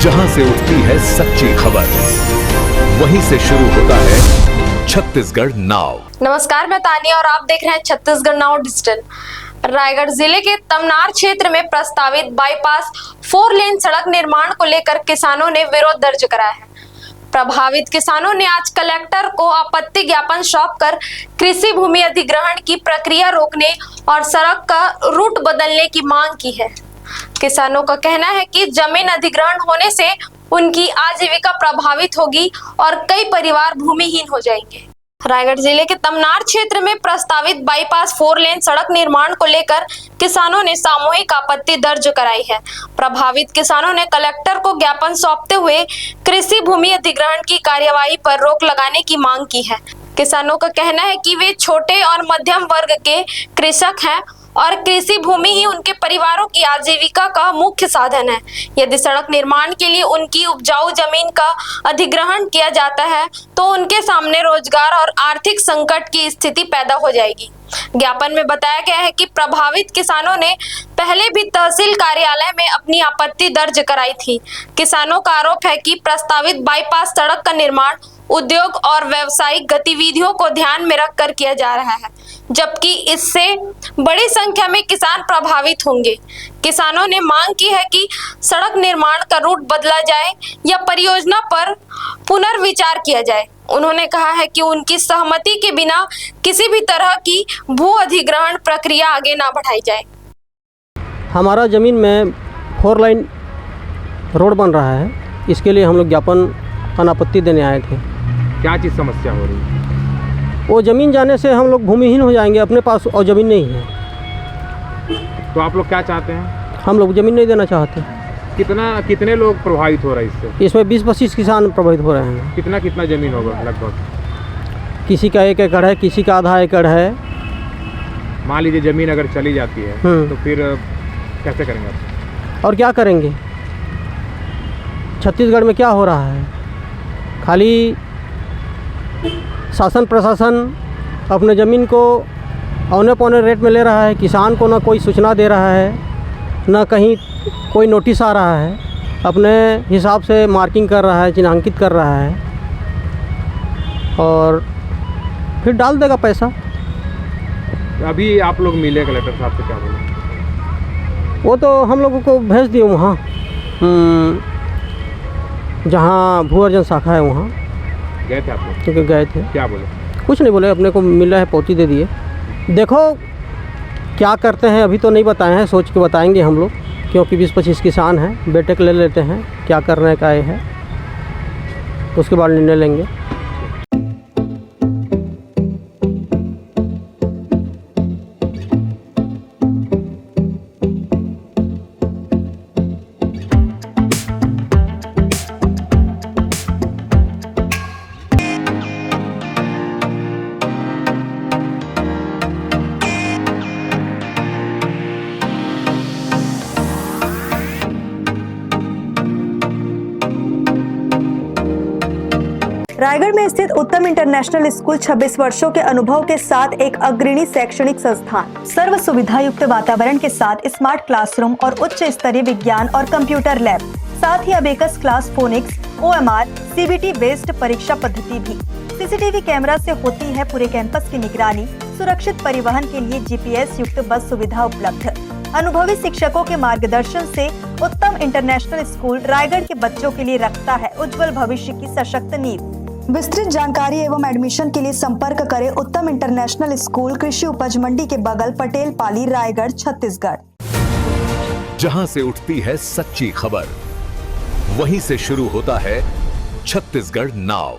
जहां से उठती है सच्ची खबर, वहीं से शुरू होता है छत्तीसगढ़ नाउ। नमस्कार, मैं तानिया और आप देख रहे हैं छत्तीसगढ़ नाउ डिजिटल। रायगढ़ जिले के तमनार क्षेत्र में प्रस्तावित बाईपास 4 लेन सड़क निर्माण को लेकर किसानों ने विरोध दर्ज कराया है। प्रभावित किसानों ने आज कलेक्टर को आपत्ति ज्ञापन सौंपकर कृषि भूमि अधिग्रहण की प्रक्रिया रोकने और सड़क का रूट बदलने की मांग की है। किसानों का कहना है कि जमीन अधिग्रहण होने से उनकी आजीविका प्रभावित होगी और कई परिवार भूमिहीन हो जाएंगे। रायगढ़ जिले के तमनार क्षेत्र में प्रस्तावित बाईपास 4 लेन सड़क निर्माण को लेकर किसानों ने सामूहिक आपत्ति दर्ज कराई है। प्रभावित किसानों ने कलेक्टर को ज्ञापन सौंपते हुए कृषि भूमि अधिग्रहण की कार्यवाही पर रोक लगाने की मांग की है। किसानों का कहना है कि वे छोटे और मध्यम वर्ग के कृषक हैं और कृषि भूमि ही उनके परिवारों की आजीविका का मुख्य साधन है। यदि सड़क निर्माण के लिए उनकी उपजाऊ जमीन का अधिग्रहण किया जाता है तो उनके सामने रोजगार और आर्थिक संकट की स्थिति पैदा हो जाएगी। ज्ञापन में बताया गया है कि प्रभावित किसानों ने पहले भी तहसील कार्यालय में अपनी आपत्ति दर्ज कराई थी। किसानों का आरोप है कि प्रस्तावित बाईपास सड़क का निर्माण उद्योग और व्यावसायिक गतिविधियों को ध्यान में रखकर किया जा रहा है, जबकि इससे बड़ी संख्या में किसान प्रभावित होंगे। किसानों ने मांग की है कि सड़क निर्माण का रूट बदला जाए या परियोजना पर पुनर्विचार किया जाए। उन्होंने कहा है कि उनकी सहमति के बिना किसी भी तरह की भू अधिग्रहण प्रक्रिया आगे ना बढ़ाई जाए। हमारा ज़मीन में 4 लाइन रोड बन रहा है, इसके लिए हम लोग ज्ञापन अनापत्ति देने आए थे। क्या चीज़ समस्या हो रही है? वो ज़मीन जाने से हम लोग भूमिहीन हो जाएंगे, अपने पास और ज़मीन नहीं है। तो आप लोग क्या चाहते हैं? हम लोग ज़मीन नहीं देना चाहते। कितने लोग प्रभावित हो रहे हैं इससे? इसमें 20-25 किसान प्रभावित हो रहे हैं। कितना ज़मीन होगा लगभग? किसी का 1 एकड़ है, किसी का आधा एकड़ है। मान लीजिए ज़मीन अगर चली जाती है तो फिर कैसे करेंगे आप? और क्या करेंगे? छत्तीसगढ़ में क्या हो रहा है? खाली शासन प्रशासन अपने ज़मीन को औने पौने रेट में ले रहा है, किसान को ना कोई सूचना दे रहा है, ना कहीं कोई नोटिस आ रहा है, अपने हिसाब से मार्किंग कर रहा है, चिन्हांकित कर रहा है और फिर डाल देगा पैसा। अभी आप लोग मिले कलेक्टर साहब से, क्या बोले? वो तो हम लोगों को भेज दिए वहाँ, जहाँ भू अर्जन शाखा है वहाँ गए थे आप लोग? क्योंकि गए थे। क्या बोले? कुछ नहीं बोले, अपने को मिला है पौती दे दिए। देखो क्या करते हैं, अभी तो नहीं बताए हैं, सोच के बताएंगे हम लोग, क्योंकि 20-25 किसान हैं, बेटे को ले लेते हैं, क्या करने का है उसके बाद निर्णय लेंगे। रायगढ़ में स्थित उत्तम इंटरनेशनल स्कूल 26 वर्षों के अनुभव के साथ एक अग्रणी शैक्षणिक संस्थान, सर्व सुविधा युक्त वातावरण के साथ स्मार्ट क्लासरूम और उच्च स्तरीय विज्ञान और कंप्यूटर लैब, साथ ही abacus class, phonics, OMR, CBT based परीक्षा पद्धति भी। CCTV कैमरा से होती है पूरे कैंपस की निगरानी। सुरक्षित परिवहन के लिए GPS युक्त बस सुविधा उपलब्ध। अनुभवी शिक्षकों के मार्गदर्शन से उत्तम इंटरनेशनल स्कूल रायगढ़ के बच्चों के लिए रखता है उज्जवल भविष्य की सशक्त नींव। विस्तृत जानकारी एवं एडमिशन के लिए संपर्क करें उत्तम इंटरनेशनल स्कूल, कृषि उपज मंडी के बगल, पटेल पाली, रायगढ़, छत्तीसगढ़। जहां से उठती है सच्ची खबर, वहीं से शुरू होता है छत्तीसगढ़ नाउ।